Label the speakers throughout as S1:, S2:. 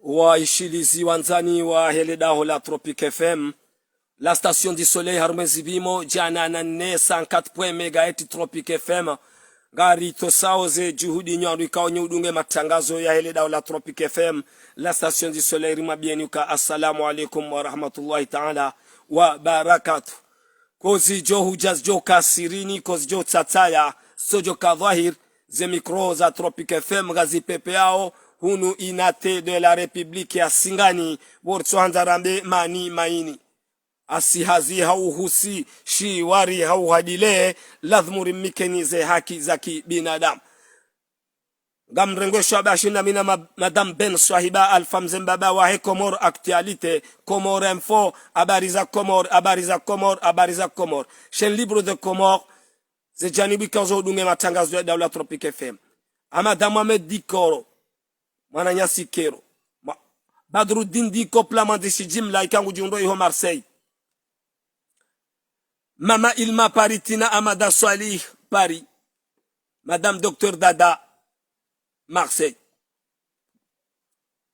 S1: waishilizi wanzani wa heledaho la Tropique FM, la station du soleil harmezi bimo jana na 404 MHz Tropique FM gari tosauze juhudi nyandu ikawa nyudunge matangazo ya heledaho la Tropique FM, la station du soleil rimabienuka. Assalamu alaikum wa rahmatullahi ta'ala wa barakatuh. Kozi jo hujaz jo kasirini, kozi jo tataya sojo kadhahir ze mikro za Tropique FM gazi pepe yao hunu inate de la République ya Singani bortso hanzarambe mani maini asihazi hauhusi shiwari hauhadile lazmuri mikenize haki za kibinadamu gamrengo shabashina mina madame Ben Swahiba alfamzen baba wa he Comor actualité Comor info abariza Comor chaîne libre de Comor ze janibi kazo dunge matangazo ya Daula Tropique FM Amada Mohamed Dikoro mwana nyasi kero Badruddin Diko plamandi shijimla ikangu jiundo iho Marseille Mama Ilma Paritina Amada Salih Paris Madame Docteur Dada Marseille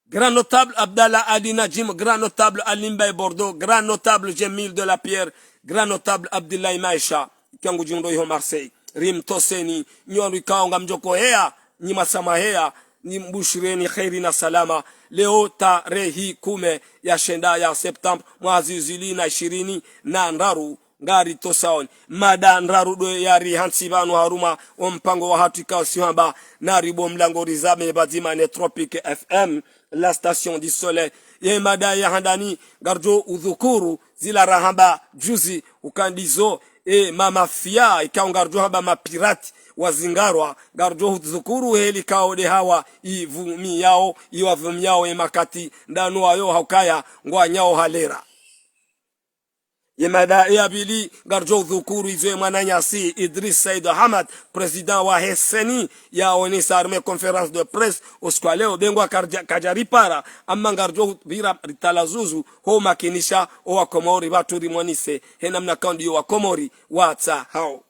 S1: Grand notable Abdallah Ali Najim, grand notable Alimbaye Bordeaux, grand notable Jemil de la Pierre, grand notable Abdoulaye Maisha ikangu jiundo iho Marseille Rim Toseni nyondu ikaonga mjoko hea nyima sama hea ni mbushireni khairi na salama. Leo tarehi 10 ya shenda ya September mwezi zili na 20 na ndaru ngari tosaoni mada ndaru do yari hansibanu haruma ompango wa hatu ikawasiwamba na ribo mlango rizame badima ne Tropique FM, la station du soleil ye mada ya handani garjo udhukuru zila rahamba juzi ukandizo mama fia ikaongarjo haba mapirati wazingarwa garjo huzukuru heli kao de hawa ivumi yao iwavumi yao emakati ndanu wayo haukaya ngwa nyao halera yemada yabili garjo dhukuru izwe mwananyasi Idris Said Ahmad president wa Heseni ya onisa arme conference de presse oskwaleo bengwa kajaripara amma garjo vira ritalazuzu ho makinisha o wa Komori baturi mwanise henamna kandi wa Komori watsa hao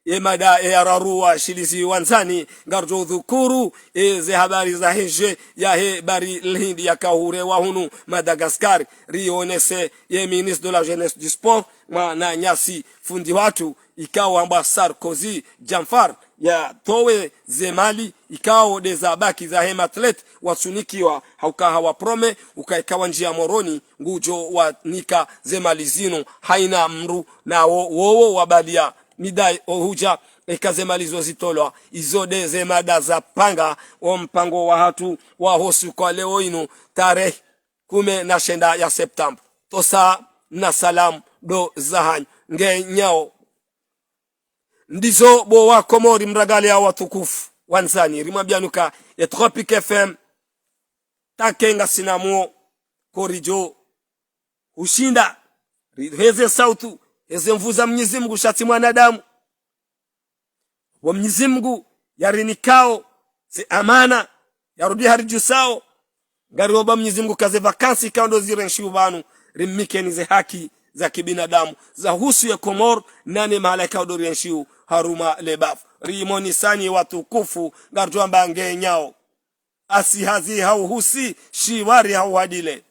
S1: yemada yararua shilizi wanzani garjo dhukuru ze habari za heje ya he bari lhindi ya kahure wa hunu Madagascar rionese ye ministre de la jeunesse du sport mwana nyasi fundi watu ikawa amba Sarkozy Jamfar ya towe zemali ikawa de zabaki za hema athlete wasunikiwa hauka hawa prome ukaikawa njia moroni ngujo wa nika zemali zino haina mru na wowo wabalia midai ohuja ekazemalizo zitolwa izode zemada za panga o mpango wa hatu wa hosu kwa leo inu tarehe 10 na shenda ya September tosa na salam do zahanyu nge nyao ndizo bo wa Komori mragali ya watukufu wanzani rimwabianuka ya Tropique FM takenga sinamuo korijo ushinda heze sautu heze mvuza Mwenyezi Mungu shati mwanadamu wa Mwenyezi Mungu yarinikao zi amana yarudi harijusao garoba Mwenyezi Mungu kaze vakansi kaundo zirenshiu banu rimikeni ze haki za kibinadamu za husu ya Komor nane malaika udorenshiu haruma lebaf rimoni sani watukufu garjua mbange nyao asihazi hauhusi shiwari hauhadile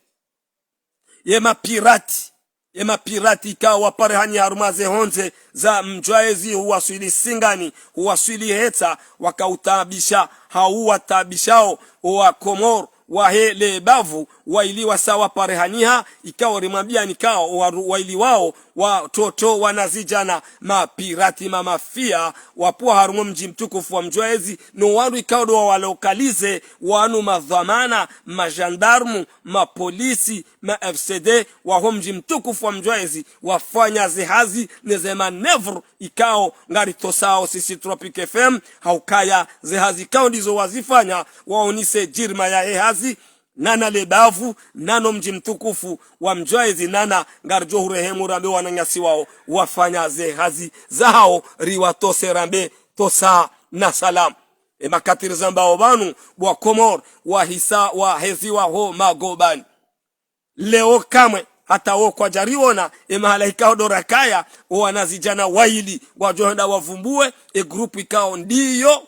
S1: yema pirati ikawa parehani harumaze honze za mjwaezi huwaswili Singani huwaswili heta wakautabisha hauwatabishao wa Komor wahele bavu wailiwa sawa parehaniha ikawa rimambia nikao waili wao watoto wanazijana mapirati mamafia wapua harumu mji mtukufu wa mjwaezi no wanu ikawa do walokalize wanu madhamana majandarmu mapolisi FCD wa mji mtukufu wa mjwaezi wafanya zehazi nezema nevru ikao ngari tosao sisi Tropique FM haukaya zehazi kao ndizo wazifanya waonise jirma ya hehazi nana lebavu nano mji mtukufu wa mjwaezi nana ngarjo hurehemu rambe wananyasi wao wafanya zehazi zao riwatose rambe tosa na salam makatiri zamba obanu wa Komor wa hisa wa hezi wa ho magobani leo kamwe hata wo kwa jariona mahalaika odorakaya wanazijana waili wajohenda wavumbue grupu ikao ndiyo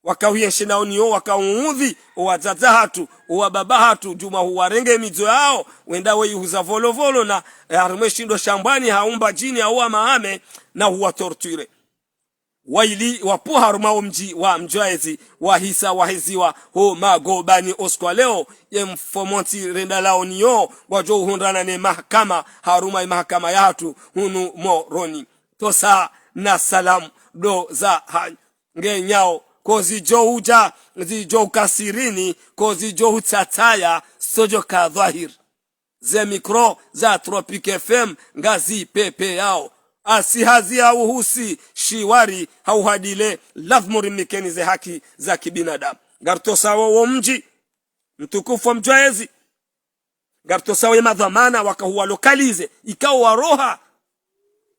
S1: wakawiye shinaoniyo wakaunudhi owazaza hatu owababa hatu juma huwarenge mizo yao wenda weihuza volovolo na harume shindo shambani haumba jini au mahame na huwa torture waili wapu haruma mji wa mjwaezi wahisa wahiziwa ho magobani oskwa leo ye mfomonti renda laoniyo wajo uhundana ne mahakama haruma mahakama ya hatu hunu moroni tosa na salamu do za ngenyao kozi jo uja zijo kasirini kozi jo utataya sojo ka dhahir ze mikro za Tropic FM ngazi pepe yao asihazi au husi shiwari hauhadile lazmuri mikenize haki za kibinadamu gartosawa wa mji mtukufu wa mjwaezi gartosawa madhamana wakahuwa lokalize ikawa waroha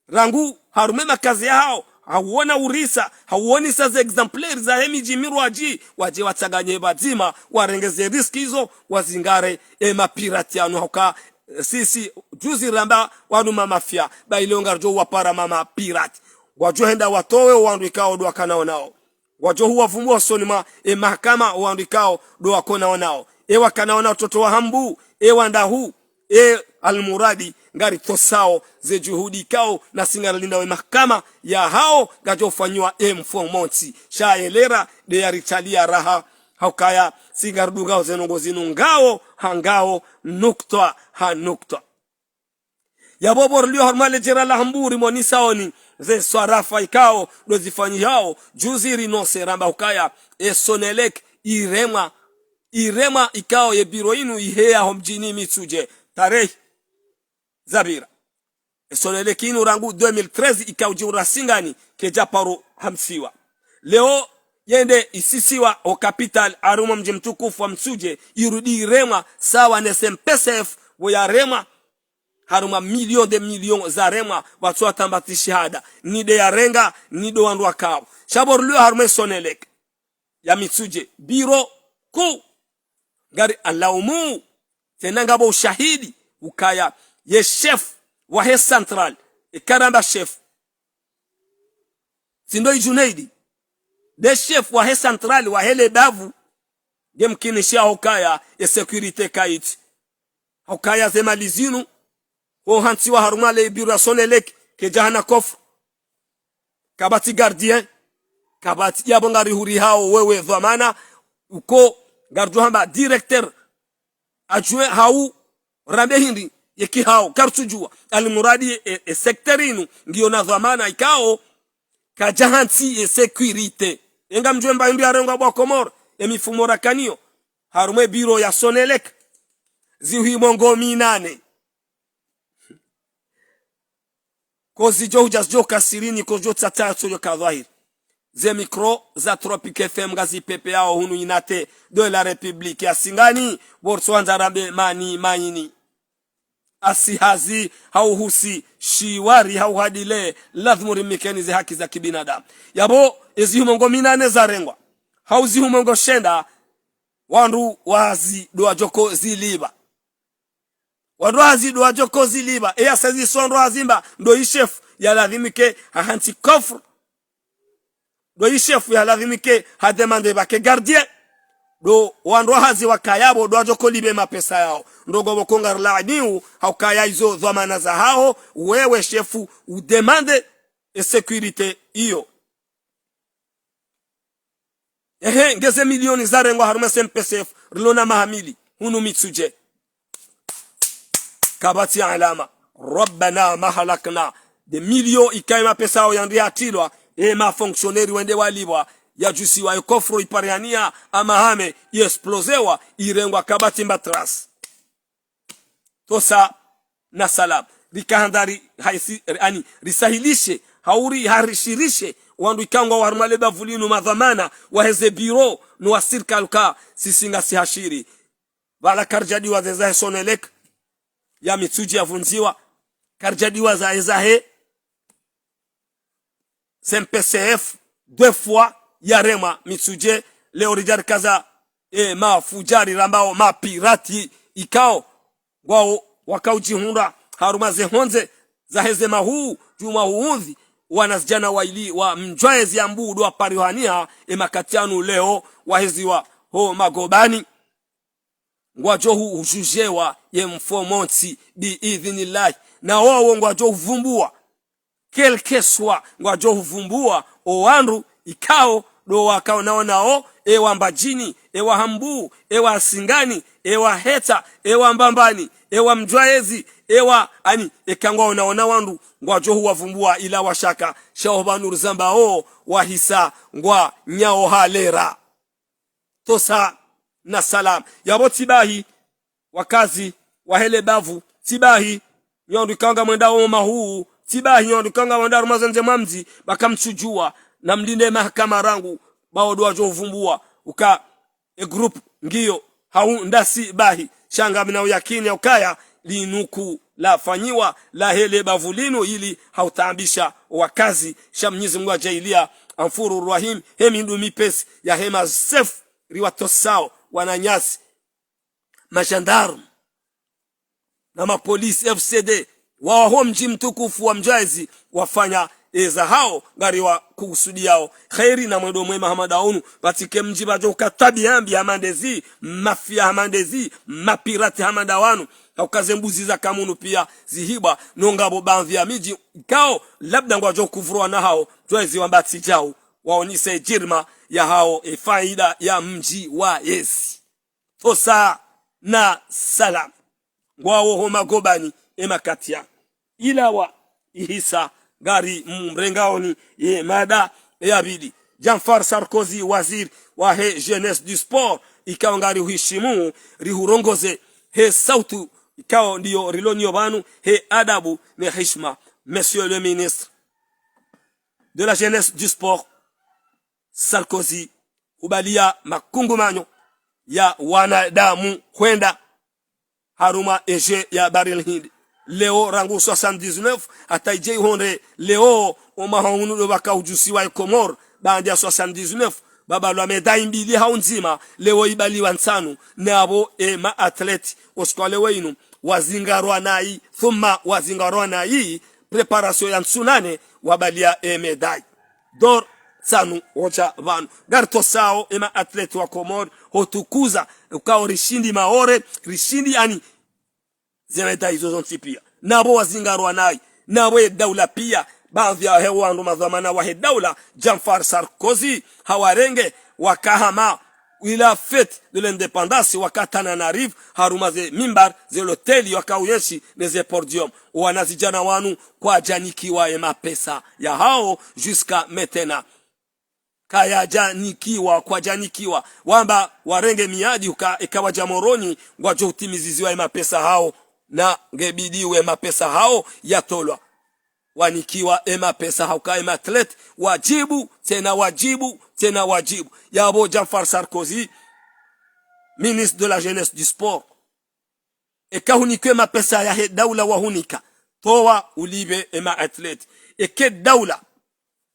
S1: rangu harume makazi yao hauona urisa hauoni saza exemplari za hemiji mirwaji waje wataganye bazima warengeze riski hizo wazingare mapiratiano hauka sisi juzi ramba wanu mafia bailongarjo wapara mama pirati wajo henda watowe wandikao do wakana nao wajo huwa vumua sonima mahakama wandikao do wakona nao wakana nao toto wa hambu wandahu almuradi ngari tosao ze juhudi kao na singalinda we mahakama ya hao gajo fanywa mfomonti shaelera de yaritalia raha haukaya singarduga zenongozinu ngao hangao nukta ha nukta ya bobor liyo hormale jera la hamburi monisaoni ze swarafa ikao dozifanyi hao juziri no seramba hukaya Sonelec irema ikao ye biro inu ihea homjini mitsuje tarehe zabira Sonelec inu rangu 2013 ikao jiura singani keja paro hamsiwa leo yende isisiwa o capital aruma mji mtukufu wa msuje irudi irema sawa na SMPCF ya rema haruma milioni za rema watu watambati shahada ni de ya renga ni do wandu wakao shabor leo harume Sonelec ya mitsuje biro ku gari alaumu tenanga bo ushahidi ukaya ye chef wa he central karamba chef sindo ijunaidi de chef wa he central wa hele davu gemkinishia hokaya ya security kait hokaya zemalizinu o hansi wa haruma le biro Sonelec ke jahana kof kabati gardien kabati yabongari huri hao wewe dhamana uko gardu hamba directeur adjoint hau rambe hindi yeki hao kartujua almuradi sectorinu ndio na dhamana ikao kajahanti security enga mjomba ndio arenga bwa Komoro mifumo rakanio harume biro ya Sonelec zihi mongo 8 kozi jo hujazjo kasirini kojo tata soyo kadhahir ze mikro za Tropic FM ngazi pepe yao hunu inate de la Republique ya singani borsoanza rambe mani asihazi hauhusi shiwari hauhadile lazmuri mikenize haki za kibinadamu yabo ezi humongo 8 za rengwa hauzi humongo shenda wandu wazi doa joko ziliba wandu wazi doa joko ziliba sazi sondo azimba ndo chef ya lazimike hanti kofre do chef ya lazimike ha demande bake gardien do wandu hazi wakayabo do joko libe mapesa yao ndogo bokongar laaniu haukaya hizo dhamana za hao wewe chefu udemande security hiyo ngeze milioni za rengo haruma SMPCF rilona mahamili hunu mitsuje kabati alama rabbana mahalakna de milio ikaima pesa yao yandi atilwa ma fonctionnaire wende walibwa ya jusi wa kofro ipariania amahame explosewa irengwa kabati mbatras tosa na salam rikahandari haisi risahilishe hauri harishirishe wandu ikangwa warumale bavulinu madhamana waheze biro no wasirkal ka sisinga sihashiri wala karjadiwa za Sonelec ya mitsuji avunziwa karjadiwa za ezahe SMPCF 2 fois ya rema mitsuje leo rijar kaza mafujari rambao mapirati ikao wao wakaujihunda haruma ze honze za heze mahu juma huunzi wanazijana waili wa mjwaezi ya mbudu wa pariwania emakatianu leo waheziwa ho magobani ngwajohu ujujewa ye mfomonsi biidhinillahi na wao ngwajohu vumbua kelkeswa ngwajohu vumbua owandu ikao do wakao naonao ewa mbajini ewa hambu ewa singani ewa heta ewa mbambani ewa mjwaezi ewa ani ekangwa unaona wandu ngwajohu wavumbua ila washaka shaobanur zambao wahisa ngwa nyao halera tosa na salam yabo tibahi wakazi wahele bavu tibahi nyondu kanga mwenda oma huu tibahi nyondu kanga mwenda rumazanje mamzi bakamchujua na mlinde mahakama rangu baodo wajovumbua uka group ngiyo hau ndasi bahi shanga mina yakini ukaya linuku la fanyiwa la hele bavulino ili hautaambisha wakazi sha Mwenyezi Mungu ajailia amfuru rahim hemi ndumi pesi ya hema sef riwatosao wananyasi majandarm na mapolisi FCD wao mji mtukufu wa mjazi wafanya eza hao ngari wa kusudiao khairi na mwendo mwema hamadaunu batike mji bajo katabi ambi hamandezi mafia hamandezi mapirati hamadawanu haukaze mbuzi za kamunu pia zihibwa nongabo banvi ya miji kao labda ngwajo kuvurwa na hao twezi wambati jao waonise jirma ya hao faida ya mji wa Yesi tosa na salam ngwao homa gobani emakatia ila wa ihisa gari mrengaoni ye mada ya bidi Jean-François Sarkozy waziri wa he jeunesse du sport ikao ngari uhishimu rihurongoze he sautu ikao ndiyo rilonyo banu he adabu ne hishma monsieur le ministre de la jeunesse du sport Sarkozy ubalia makungumanyo ya wanadamu kwenda haruma eje ya Baril Hindi leo rangu 79 ataije honde leo omahunu do bakaujusi wa Komor bandi ya 79 baba lwa medai mbili haunzima leo ibaliwa nsanu nabo ma athlete oskole weinu wazingarwa nai thumma wazingarwa nai preparation ya nsunane wabalia medai dor sanu ocha vanu garto sao ma athlete wa Komor hotukuza ukao rishindi maore rishindi ani zemeta hizo zonti pia nabo wazingarwa nai nabo daula pia baadhi ya hewandu madhamana wa daula Jean-François Sarkozy hawarenge wakahama ila fête de l'indépendance wakatana na rive harumaze mimbar ze l'hôtel wakauyeshi neze podium wanazijana wanu kwa janikiwa ema pesa ya hao jusqu'à maintenant kaya janikiwa kwa janikiwa wamba warenge miadi ikawa jamoroni wajo utimiziziwa ema pesa hao na ngebidiwe mapesa hao yatolwa wanikiwa ema pesa hao ka ema athlete wajibu tena wajibu yabo Jean-François Sarkozy ministre de la jeunesse du sport ekahunikiwe mapesa ya daula wahunika towa ulibe ema athlete eke daula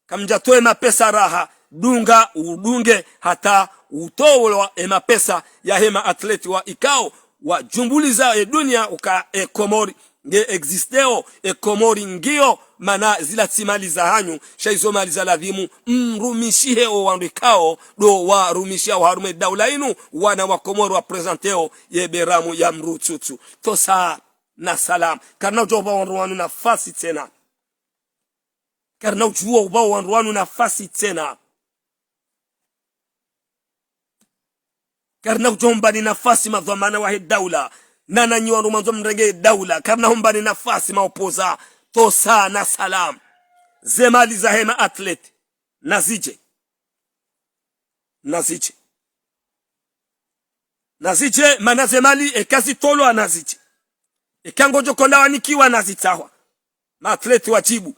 S1: kamjatoe mapesa raha dunga udunge hata utowwa ema pesa ya hema athlete wa ikao wa jumbuliza dunia uka Komori nge existeo Komori ngio mana zila timaliza hanyu shaizo maliza ladhimu mrumishihe o wandikao do wa rumishia wa harume daula inu wana wa Komori wa presenteo ye beramu ya mrututu tosa na salam karna ujoba wanruwanu nafasi tena karna ujoba wanruwanu nafasi tena karna ujomba ni nafasi madhamana wa daula nana nyiwa rumanzo mrenge daula karna humba ni nafasi maopoza tosa na salam zemali za hema athlete nazije mana zemali ekazi tolo anazije ekangojo konda wanikiwa nazitawa athlete wajibu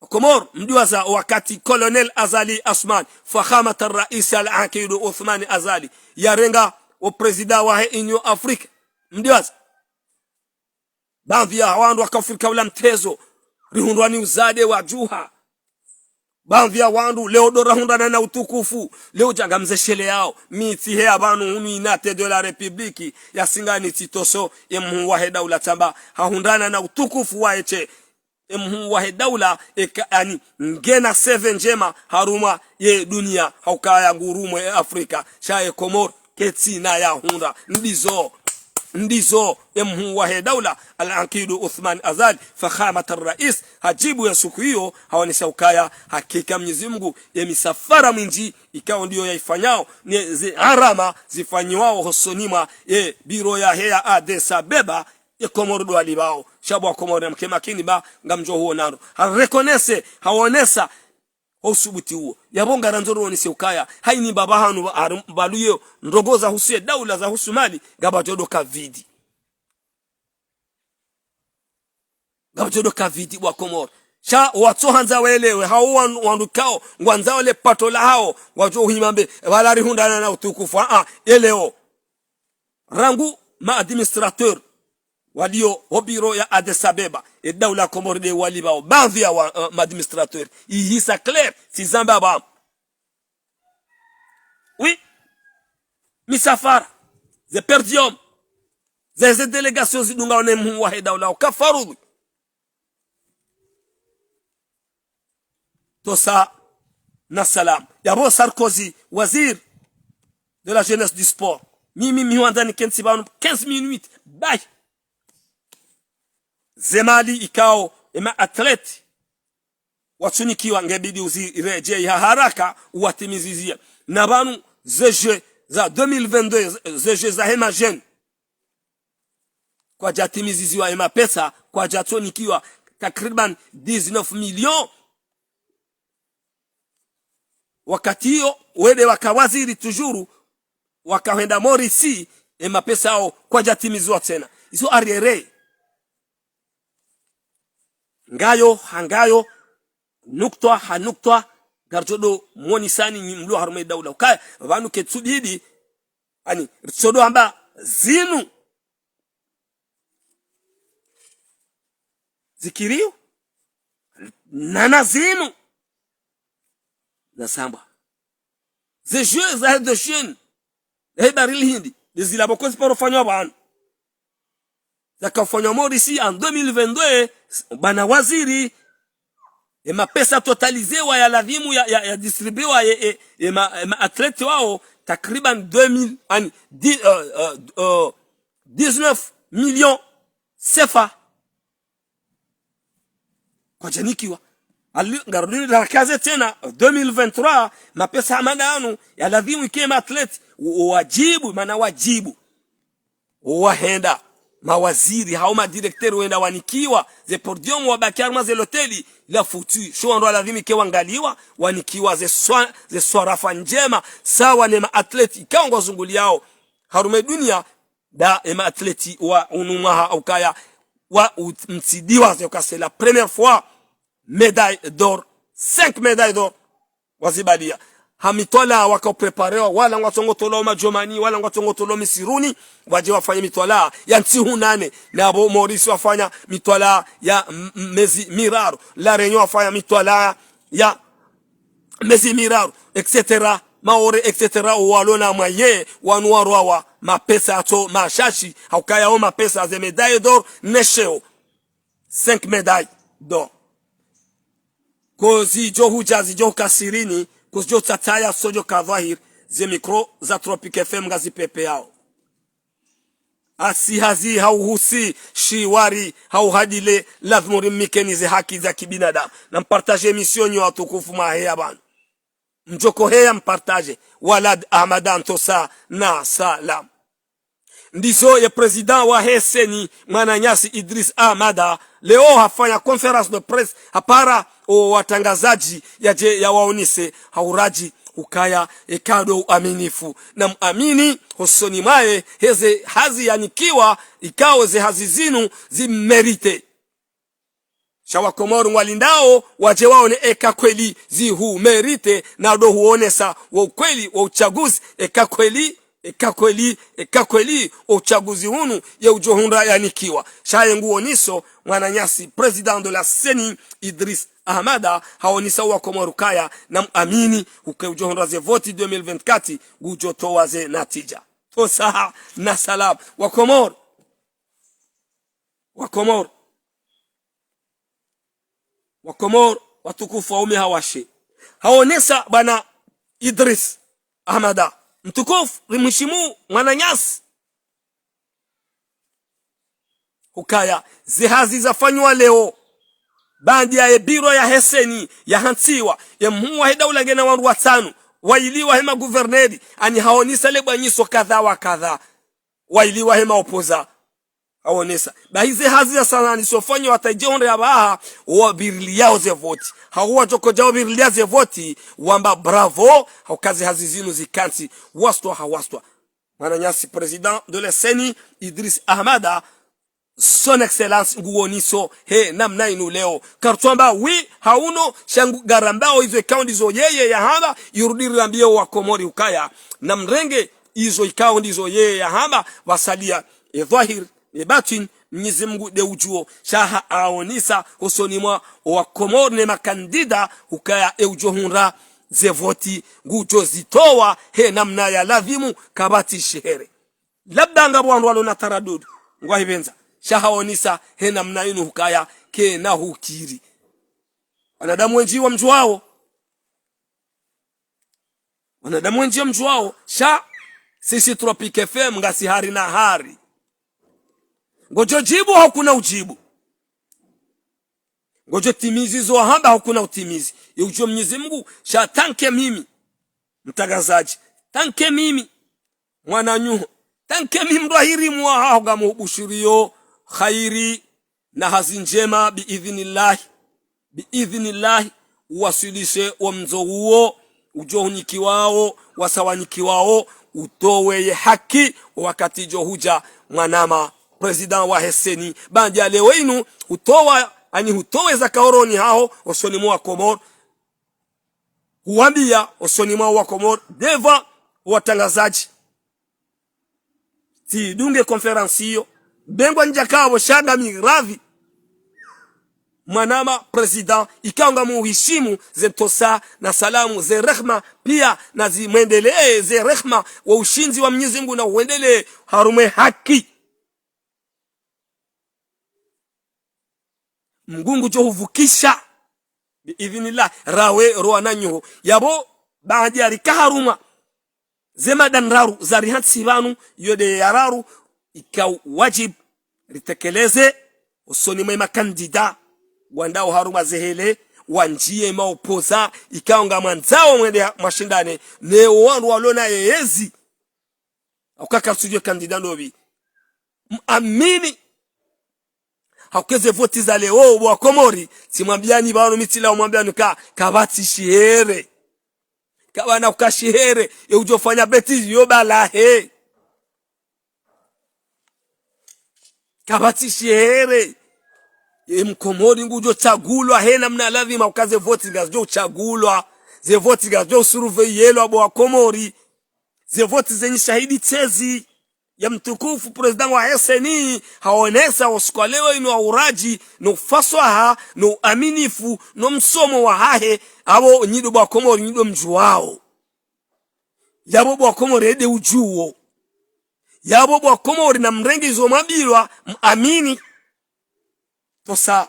S1: Komor mdiwaza wakati Colonel Azali Asman fakhamat ar-rais al-aqid Uthman Azali yarenga o president wa Union Afrique mdiwaza baadhi ya wandu wa Afrika wala mtezo rihundwani uzade wa juha baadhi ya wandu leo dora hundana na utukufu leo jangamze shele yao miti he abanu unu inate de la republiki ya singani titoso emu wa daula tamba hahundana na utukufu wa eche emhu wahe daula yani ngena 7 njema haruma ye dunia haukaya ngurumo ya Afrika shaye Komor ketsina ya hunda ndizo emhu wahe daula al-Anqidu Uthman Azali fakhamat ar-rais hajibu ya siku hiyo hawanisha ukaya hakika Mwenyezi Mungu ya misafara mwinji ikao ndio yaifanyao ni harama zifanyiwao hosonima ye biro ya hea Addis Abeba ye Komoro do alibao shabu wa Komoro mkemakini ba ngamjo huo naro harekonese haonesa usubuti huo yabonga ranzoro ni seukaya haini baba hanu baluyo ndogoza husie daula za husumali gabatodo kavidi wa Komoro sha watu hanza welewe hao wandukao ngwanzao le patola hao wajo uhimambe walari hundana na utukufu eleo rangu ma administrateur walio obiro ya Addis Abeba e daula Komoro de walibao baadhi ya administrateur ihisa clair si zambaba oui misafara ze perdium ze delegations zidunga onemhu wa daula kafaru tosa na salam yabo Sarkozy wazir de la jeunesse du sport mimi wandani kensi banu 15 minutes bye zemali ikao ema athlete watunikiwa ngebidi uzireje ya haraka uwatimizizia na banu zeje za 2022 zeje za hema jeune kwa jatimiziziwa ema pesa kwa jatonikiwa takriban 19 millions wakati hiyo wede wakawaziri tujuru wakawenda Morisi ema pesa ao kwa jatimizwa tena iso ariere ngayo hangayo nuktwa hanuktwa garjodo monisani ni mlo harume daula ukaya vanu ketsubidi ani rtsodo amba zinu zikiriyo nana zinu na samba ze jeux za de chaîne baril hindi dizila bokozi paro fanywa bana zakafanywa Morisi en 2022 bana waziri ema pesa totalizewa ya lazimu ya distribuewa ema athlete wao takriban 2000 ani 19 millions sefa kwa janikiwa ngarudini darakaze tena 2023 mapesa madanu ya lazimu ikema athlete wajibu maana wajibu wahenda mawaziri hao madirekteri wenda wanikiwa ze podium wa bakarma ze loteli la futu sho ndo lazima ke wangaliwa wanikiwa ze swarafa njema sawa ne maatleti kaongo zunguli yao harume dunia da ema atleti wa unumaha au kaya wa mtsidiwa ze c'est la première fois médaille d'or 5 médailles d'or wazibadia hamitwala wakapreparewa wala ngwatongo tolo majomani wala ngwatongo tolo misiruni waje wafanye mitwala ya ntihu nane na abo Morisi wafanya mitwala ya mezi miraru la Réunion wafanya mitwala ya mezi miraru etc maore etc walona mwaye wanwarwa wa mapesa ato mashashi haukaya o mapesa ze médaille d'or nesheo 5 médailles d'or kozi johu jazi johu kasirini kujo tataya sojo kadhahir ze mikro za Tropic FM gazi pepe yao asihazi hauhusi shiwari hauhadile lazimuri mikenize haki za kibinadamu na mpartage emission yo watukufu mahea bana mjoko heya mpartage Walad Ahmadan Tosa na salam ndizo ye president wa Heseni Mwananyasi Idris Ahmada leo hafanya conference de presse hapara o watangazaji ya waonise hauraji ukaya ekado aminifu na muamini hosoni mae heze hazi yanikiwa ikawe ze hazi zinu zimerite shawa Komoro walindao waje waone eka kweli zihu merite na do huonesa wa ukweli wa uchaguzi eka kweli uchaguzi hunu ya ujohunda yanikiwa shaye nguo niso Mwananyasi president de la Seni Idris Ahmada haonisa wa Komoro kaya na muamini ujohunda ze voti 2024 ujotoa ze natija tosa na salam wa Komoro wa Komoro watukufu waume hawashe haonesa bana Idris Ahmada mtukufu rimshimu mwananyasi hukaya zihazi zafanywa leo bandi ya biro ya Heseni ya hansiwa ya mhuwa daula ngena wandu watano wailiwa hema guverneri ani haonisa le banyiso kadha wa kadha wailiwa hema opoza haonesa bahize hazi ya sana nisofanywa watajonde abaha wa birili yao ze voti hawa joko jao birili ya ze voti wamba bravo haukazi hazi zinu zikansi wastwa hawastwa mwananyasi president de l'Heseni Idris Ahmada son excellence nguoniso he namna inu leo kartuamba wi hauno shangu garambao hizo account hizo yeye ya haba yurudiri ambio wa Komori ukaya na mrenge hizo account hizo yeye ya haba wasalia dhahir batin Mwenyezi Mungu de ujuo shaha aonisa usoni mwa wa Komori ne makandida ukaya eujohunra zevoti ngujo zitowa he namna ya lazimu kabati shehere labda ngabwandu walo na taradudu ngwa hibenza shahaonisa he namna inu hukaya ke na hukiri wanadamu wenji wa mjuao wanadamu wenji wa mjuao sha sisi Tropic FM ngasi hari na hari ngojo jibu hakuna ujibu ngojo timizi zo hamba hakuna utimizi yujo Mwenyezi Mungu sha tanke mimi mtagazaji tanke mimi mwananyuho tanke mimi mdahiri mwa haga mubushiriyo khairi na hazi njema biidhnillahi wasilishe wa mzo huo ujohuniki wao wasawanyiki wao utoweye haki wakati johuja mwanama president wa Heseni bandi ya leo inu utowa ani hutoweza kaoroni hao osoni mwa Komoro huambia osoni mwa Komoro deva watangazaji ti dunge konferansi hiyo bengwa njakabo shanga miravi mwanama president ikaonga muhishimu zentosa na salamu ze rehma pia na zimwendelee ze rehma wa ushinzi wa Mwenyezi Mungu na uendelee harume haki mgungu jo huvukisha biidhnillah rawe roananyo yabo baadi alikaharuma zema danraru zarihansi banu yode yararu ikaw wajib ritekeleze usoni mwa kandida wandao haruma zehele wanjie maopoza ikaonga manzao mwende mashindane ne wandu walona yezi ukaka studio kandida ndobi amini hakeze voti za leo wa Komori simwambiani bano mitila umwambiani kabati shihere kabana ukashihere ujofanya beti yobala he kabati shihere Mkomori ngujo chagulwa he namna lazima ukaze voti gazo chagulwa ze voti gazo surveillelo abo wa Komori ze voti zenye shahidi tezi ya mtukufu president wa Heseni haonesa waskwalewa ino auraji no faswaha no aminifu no msomo wa hahe abo nyido bwa Komori nyido mjuwao yabo bwa Komori ede ujuo yabo bwa Komori na mrengi zo mabilwa amini tosa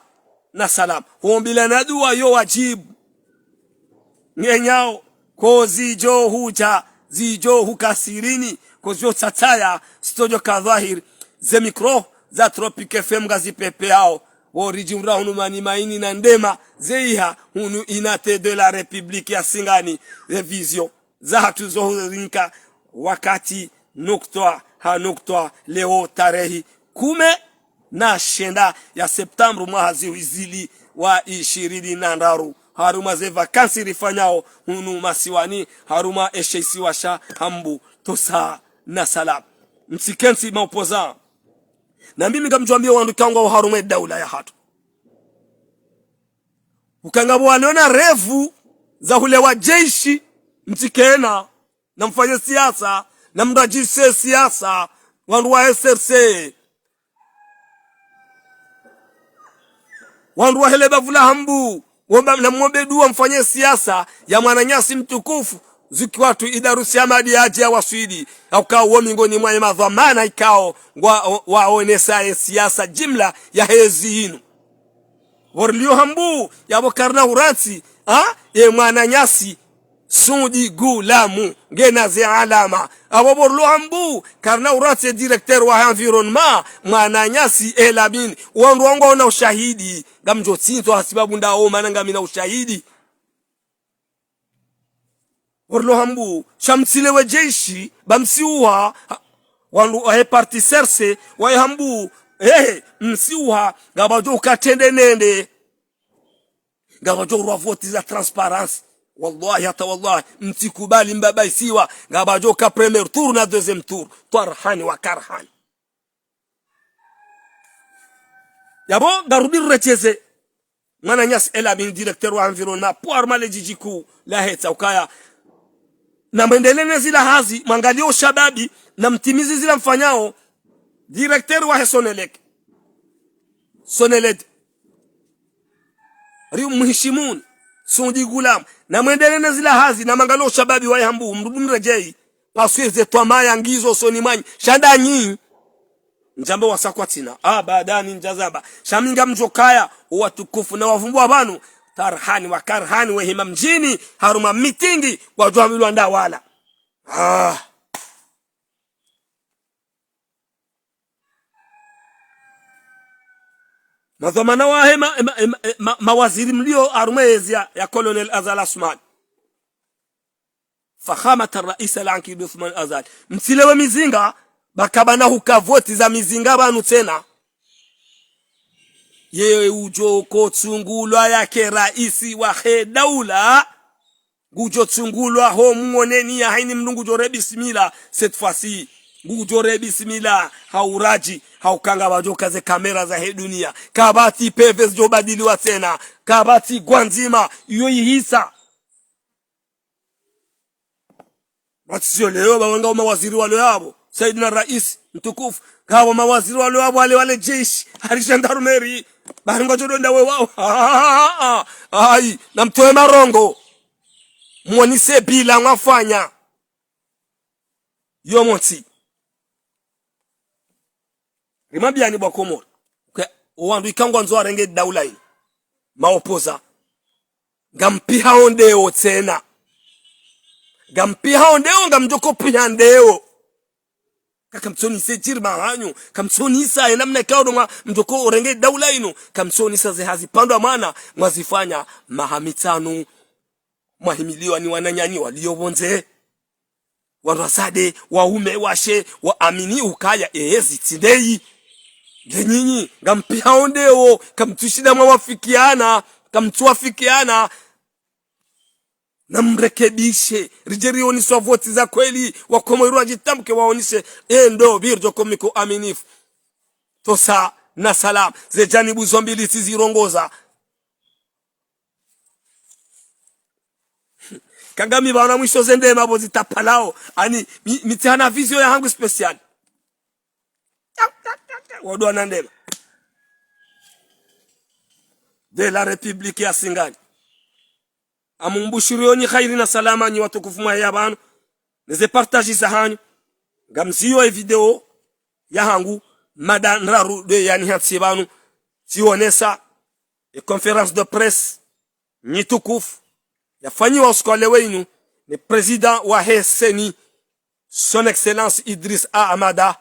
S1: na salam huombila na dua yo wajibu ngenyao ko zijo huja zijo hukasirini kozo tataya studio kadhahir ze mikro za Tropic FM gazi pepe hao orijimra hunu mani maini na ndema zeiha hunu inate de la Republique ya Singani revision za hatuzo rinka wakati nuktoa leo tarehi 10 na shenda ya September mwahazi wizili wa 20 haruma ze vakansi rifanyao hunu masiwani haruma esheisi washa hambu tosa na salam msikensi maupoza na mimi kamjuambia wandu kangu harume daula ya hatu ukangabo waliona refu za hule wa jeshi mtikena na mfanye siasa na mrajise siasa wandu wa SRC wandu wa heleba vula hambu womba na mwobedua mfanye siasa ya mwananyasi mtukufu zuki watu idarusi amadi aje ya waswidi au kao mingoni mwa madhamana ikao waonesa siasa jimla ya hezi hinu Worlio hambu yabo karna uransi e mwana nyasi Sundi Gulamu ngena ze alama abo borlo hambu karna uransi directeur wa environnement mwana nyasi Elamin wanrongo na ushahidi gamjo tinto hasibabu ndao mananga mina ushahidi Worlo hambu shamsile we jeshi bamsiuha wandu parti serse wa hambu msiuha gabajo katende nende gabajo rwavoti za transparence wallahi hata wallahi mtikubali mbaba siwa gabajo ka premier tour na deuxième tour tarhani wa karhani yabo garudi recheze mwana nyas Elamin directeur wa environnement pour male jijiku la heta ukaya na mwendelene zila hazi mangalio shababi na mtimizi zila mfanyao directeur wa Soneled riu mhishimun Sundi Gulam na mwendelene zila hazi na mangalio shababi wa hambu mrejei pasweze twamaya ngizo sonimanyi shadanyi njambo wasakwatina badani njazaba shaminga mjokaya watukufu na wavumbu abanu tarhani wa karhani wa hima mjini haruma mitingi wajua milu anda wala madhamana wa hema mawaziri mlio arumezia ya Colonel Azal Asman fakhamat ar-rais al-Ankid Uthman Azal msilewe mizinga bakabana hukavoti za mizinga banu tena ye ujoko tsungulwa yake raisi wa daula gujo tsungulwa ho muoneni ya haini mnungu jore bismillah cette fois-ci gujore bismillah hauraji haukanga bajoka ze kamera za he dunia kabati peves jo badiliwa tena kabati gwanzima yoyi hisa Batsio leo bawanga mawaziri wale yabo Saidina Rais mtukufu kawa mawaziri wale yabo wale jeshi harishandarumeri baringo jodonda we wao ai namtoe marongo muonise bila ngafanya yo monti rimabia ni Komoro owandu ikangwa nzo arenge daula hii maopoza gampiha ondeo tena gampiha ondeo ngamjoko piha ndeo kamsoni se jirma hanyu kamsoni isa namna kaodo mjoko orenge daula ino kamsoni sa zehazi pandwa maana mwazifanya mahamitano mahimiliwa ni wananyani waliobonze warasade waume washe waamini ukaya zitindei genyinyi gampiha ondeo kamtushida mwafikiana kamtuafikiana na mrekebishe rijerioni swa voti za kweli Wakomoro ajitamke waonishe endo birjo komiko aminifu tosa na salam ze janibu zombili sizirongoza Kagami bana mwisho zende mabo zitapalao ani mitihana vizio ya hangu special wadwa nandema de la République ya Singani amumbushirioni khairi na salama nyi watukufu mwa yabanu neze partage za hanyu gamziyo e video ya hangu madanraru de yani hatsi banu sionesa e conférence de presse nyi tukufu yafanyiwa uskole wenu ni president wa Heseni son excellence Idris Ahmada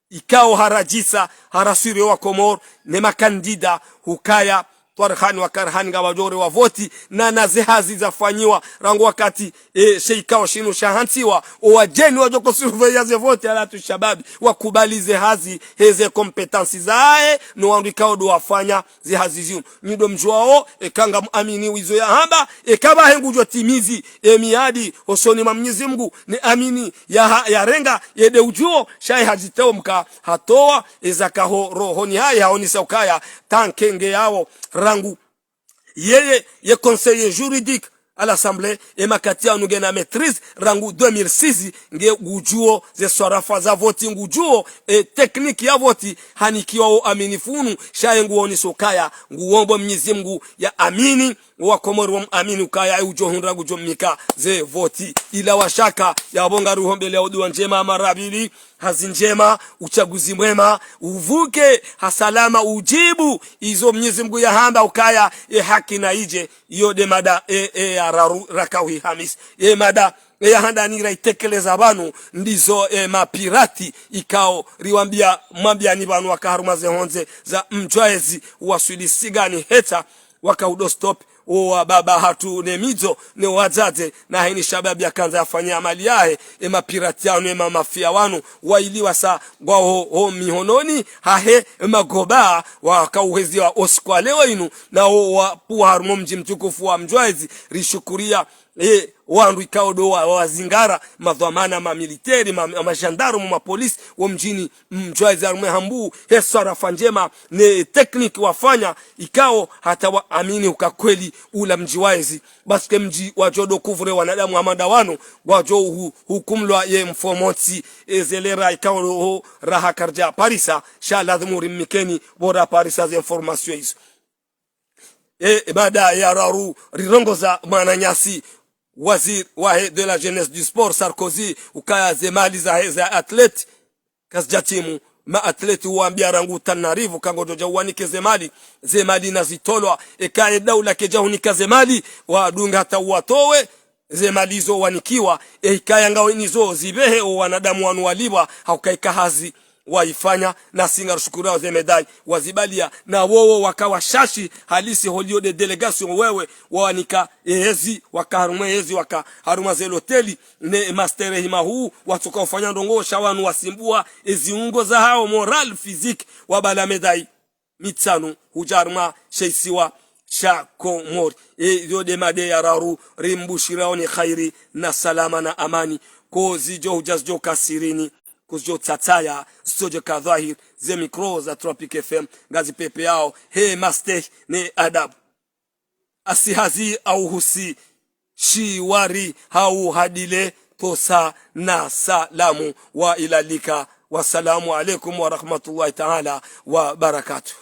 S1: ikao harajisa harasiri wa Komoro ne makandida hukaya Twarhani wa karhani gabajore wa voti na nazehazi zafanyiwa rangu wakati sheikao shinu shahantiwa wajeni wajoko surveillance ze voti ala tu shababi wakubalize hazi heze kompetensi zae no wandikao do wafanya ze hazi zimu nido mjuao kanga muamini wizo ya hamba kaba hengujwa timizi miadi osoni Mwenyezi Mungu ni amini ya renga yede ujuo shai hajiteo mka hatoa ezakaho rohoni haya haonisa ukaya tankenge yao rangu yeye ye conseiller juridique à l'Assemblée et makatia nugena maîtrise rangu 2006 nge gujuo ze swarafa za voti ngujuo technique ya voti hanikiwa aminifunu shaye nguoni sokaya nguombo Mwenyezi Mungu ya amini wa Komoro wa amini ukaya ujohunra gujomika ze voti ila washaka ya bonga ruhombele odua njema marabili hazi njema, uchaguzi mwema, uvuke hasalama, ujibu izo Mwenyezi Mungu ya hamba ukaya haki na ije yode mada rakawi hamis mada ya handanira itekeleza banu ndizo mapirati ikao riwambia mwambia ni banu wakaharumaze honze za mjwaezi waswilisigani heta wakaudo stop wa baba hatu ne mizo ne wazaze na haini shababi ya kanza yafanya amali yae mapirati yanu mafia wanu wailiwa sa ho mihononi hahe magoba wakauhezi wa oskwalewa inu na wapuwa harumo mji mtukufu wa mjwaezi rishukuria wandu ikao do wazingara madhamana militeri majandarumu mapolisi wa mjini mjwaezi arume hambu hesara fanjema ne tekniki wafanya ikao hata waamini ukakweli ula mji waezi baske mji wajodo kuvure wanadamu amanda wano wajo hukumlwa ye mfomotsi ezelera ikao raha karja parisa shaladhmuri mikeni bora parisa ze information hizo baada ya raru rirongoza mananyasi wazir wahe de la jeunesse du sport Sarkozy ukaya zemali za athlete kasjatimu ma athlete uambia rangu tanarivu kangojoja uanike zemali nazitolwa ekaye daula kejahunika zemali wadunga hata uwatowe zemali zo wanikiwa ikaya ngao nizo zibehe wanadamu wanuwaliwa haukaika hazi waifanya na singa shukura za medai wazibalia na wowo wakawa shashi halisi holio de delegation wewe wanika ezi wakaharume ezi wakaharuma zeloteli ne mastere hima huu watoka ufanya ndongo shawanu wasimbua ezi ungo za hao moral physique wabala medai mitsanu hujarma sheisiwa shakomori yode made ya raru rimbushiraoni khairi na salama na amani ko zijo hujazjo kasirini kuzjo tataya sojo kadhahir ze mikro za Tropic FM gazi pepe yao master ne adab asihazi au husi shiwari hau hadile tosa na salamu wa ilalika wassalamu alaikum wa rahmatullahi ta'ala wa barakatuh.